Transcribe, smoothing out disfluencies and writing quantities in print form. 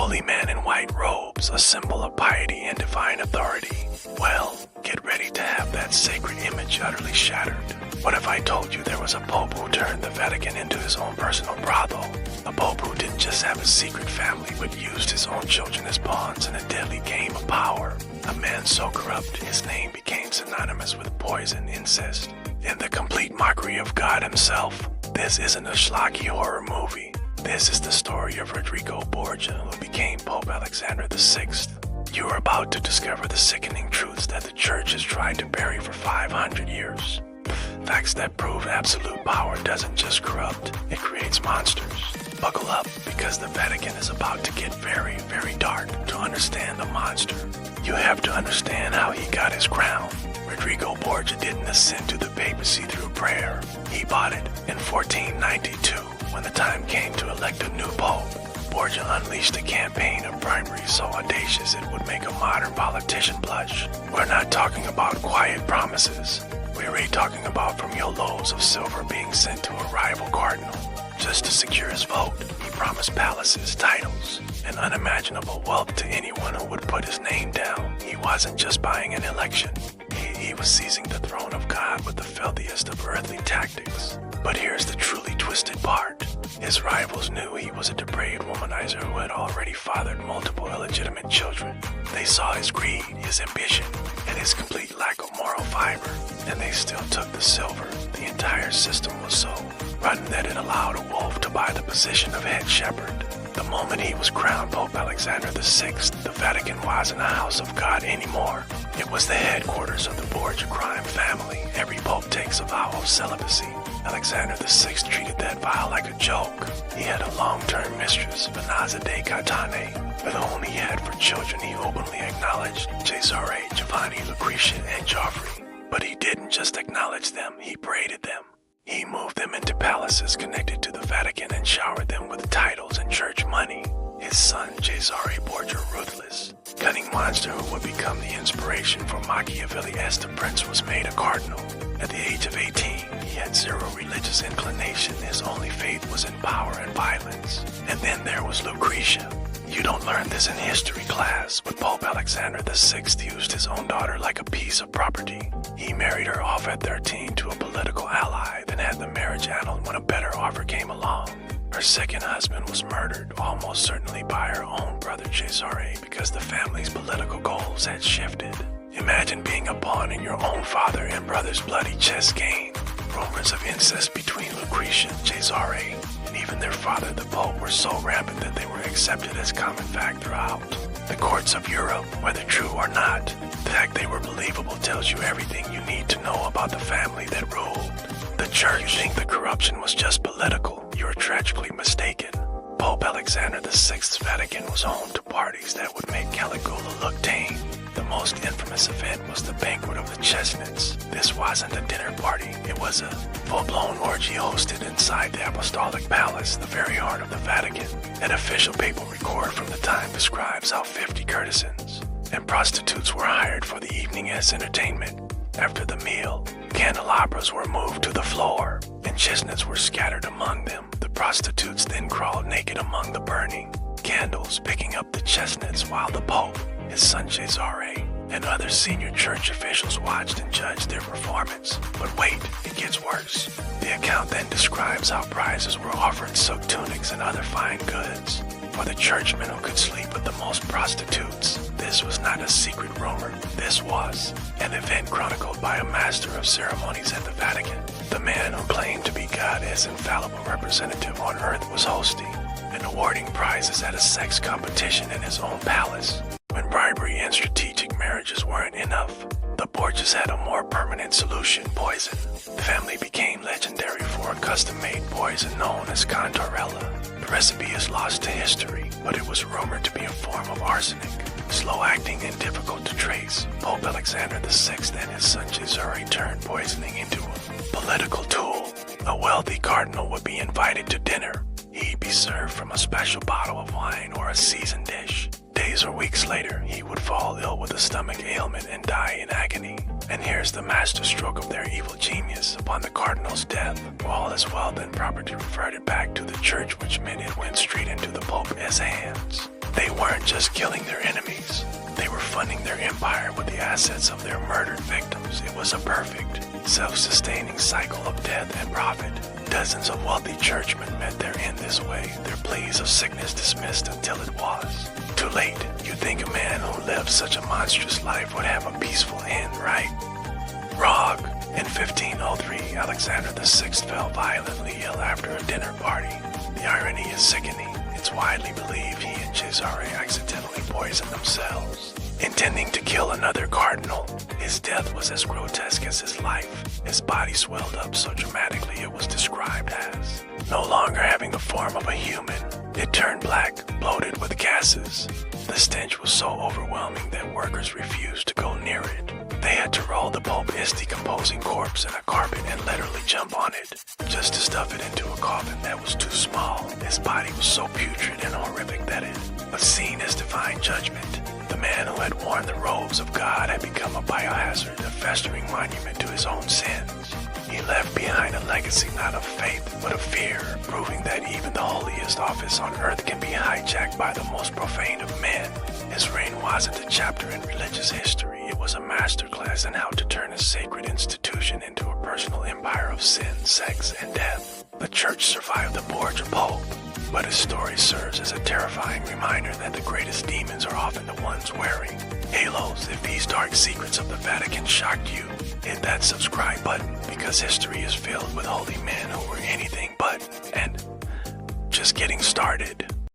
holy man in white robes, a symbol of piety and divine authority. Well, get ready to have that sacred image utterly shattered. What if I told you there was a pope who turned the Vatican into his own personal brothel? A pope who didn't just have a secret family, but used his own children as pawns in a deadly game of power. A man so corrupt, his name became synonymous with poison, incest, and the complete mockery of God himself. This isn't a schlocky horror movie. This is the story of Rodrigo Borgia, who became Pope Alexander VI. You are about to discover the sickening truths that the church has tried to bury for 500 years. Facts that prove absolute power doesn't just corrupt, it creates monsters. Buckle up, because the Vatican is about to get very, very dark. To understand the monster, you have to understand how he got his crown. Rodrigo Borgia didn't ascend to the papacy through prayer. He bought it in 1492, when the time came to elect a new pope. Borgia unleashed a campaign of bribery so audacious it would make a modern politician blush. We're not talking about quiet promises. We're really talking about loads of silver being sent to a rival cardinal. Just to secure his vote, he promised palaces, titles, and unimaginable wealth to anyone who would put his name down. He wasn't just buying an election. He was seizing the throne of God with the filthiest of earthly tactics. But here's the truly twisted part. His rivals knew he was a depraved womanizer who had already fathered multiple illegitimate children. They saw his greed, his ambition, and his complete lack of moral fiber, and they still took the silver. The entire system was so rotten that it allowed a wolf to buy the position of head shepherd. The moment he was crowned Pope Alexander VI, the Vatican wasn't a house of God anymore. It was the headquarters of the Borgia crime family. Every pope takes a vow of celibacy. Alexander VI treated that vow like a joke. He had a long-term mistress, Vanaza de Catane, but whom he had for children he openly acknowledged: Cesare, Giovanni, Lucretia, and Geoffrey. But he didn't just acknowledge them, he paraded them. He moved them into palaces connected to the Vatican and showered them with titles and church money. His son, Cesare Borgia Ruthless, cunning monster who would become the inspiration for Machiavelli as the prince, was made a cardinal. At the age of 18, he had zero religious inclination. His only faith was in power and violence. And then there was Lucretia. You don't learn this in history class, but Pope Alexander VI used his own daughter like a piece of property. He married her off at 13 to a political ally, then had the marriage annulled when a better offer came along. Her second husband was murdered, almost certainly by her own brother Cesare, because the family's political goals had shifted. Imagine being a pawn in your own father and brother's bloody chess game. Rumors of incest between Lucretia and Cesare, and even their father, the Pope, were so rampant that they were accepted as common fact throughout the courts of Europe. Whether true or not, the fact they were believable tells you everything you need to know about the family that ruled the church. You think the corruption was just political? You're tragically mistaken. Pope Alexander VI's Vatican was home to parties that would make Caligula look tame. The most infamous event was the banquet of the chestnuts. This wasn't a dinner party. It was a full-blown orgy hosted inside the Apostolic Palace, the very heart of the Vatican. An official papal record from the time describes how 50 courtesans and prostitutes were hired for the evening as entertainment. After the meal, candelabras were moved to the floor, and chestnuts were scattered among them. The prostitutes then crawled naked among the burning candles, picking up the chestnuts, while the Pope, his son Cesare, and other senior church officials watched and judged their performance. But wait, it gets worse. The account then describes how prizes were offered: silk tunics and other fine goods for the churchmen who could sleep with the most prostitutes. This was not a secret rumor. This was an event chronicled by a master of ceremonies at the Vatican. The man who claimed to be God as infallible representative on earth was hosting and awarding prizes at a sex competition in his own palace. When bribery and strategic marriages weren't enough, the Borgias had a more permanent solution: poison. The family became legendary for a custom-made poison known as Cantarella. The recipe is lost to history, but it was rumored to be a form of arsenic, slow-acting and difficult to trace. Pope Alexander VI and his son Cesare turned poisoning into a political tool. A wealthy cardinal would be invited to dinner. He'd be served from a special bottle of wine or a seasoned dish. Days or weeks later, he would fall ill with a stomach ailment and die in agony. And here's the masterstroke of their evil genius. Upon the cardinal's death, all his wealth and property reverted back to the church, which meant it went straight into the Pope's hands. They weren't just killing their enemies. They were funding their empire with the assets of their murdered victims. It was a perfect, self-sustaining cycle of death and profit. Dozens of wealthy churchmen met their end this way, their pleas of sickness dismissed until it was too late. You'd think a man who lived such a monstrous life would have a peaceful end, right? Wrong. In 1503, Alexander VI fell violently ill after a dinner party. The irony is sickening. It's widely believed he and Cesare accidentally poisoned themselves, intending to kill another cardinal. His death was as grotesque as his life. His body swelled up so dramatically it was described as no longer having the form of a human. It turned black, bloated with gases. The stench was so overwhelming that workers refused to go near it. They had to roll the Pope's decomposing corpse in a carpet and literally jump on it, just to stuff it into a coffin that was too small. His body was so putrid and horrific that it was seen as divine judgment. The man who had worn the robes of God had become a biohazard, a festering monument to his own sins. He left behind a legacy not of faith, but of fear, proving that even the holiest office on earth can be hijacked by the most profane of men. His reign wasn't a chapter in religious history, it was a masterclass in how to turn a sacred institution into a personal empire of sin, sex, and death. The church survived the Borgia Pope, but his story serves as a terrifying reminder that the greatest demons are often the ones wearing halos. If these dark secrets of the Vatican shocked you, hit that subscribe button, because history is filled with holy men who were anything but, and just getting started.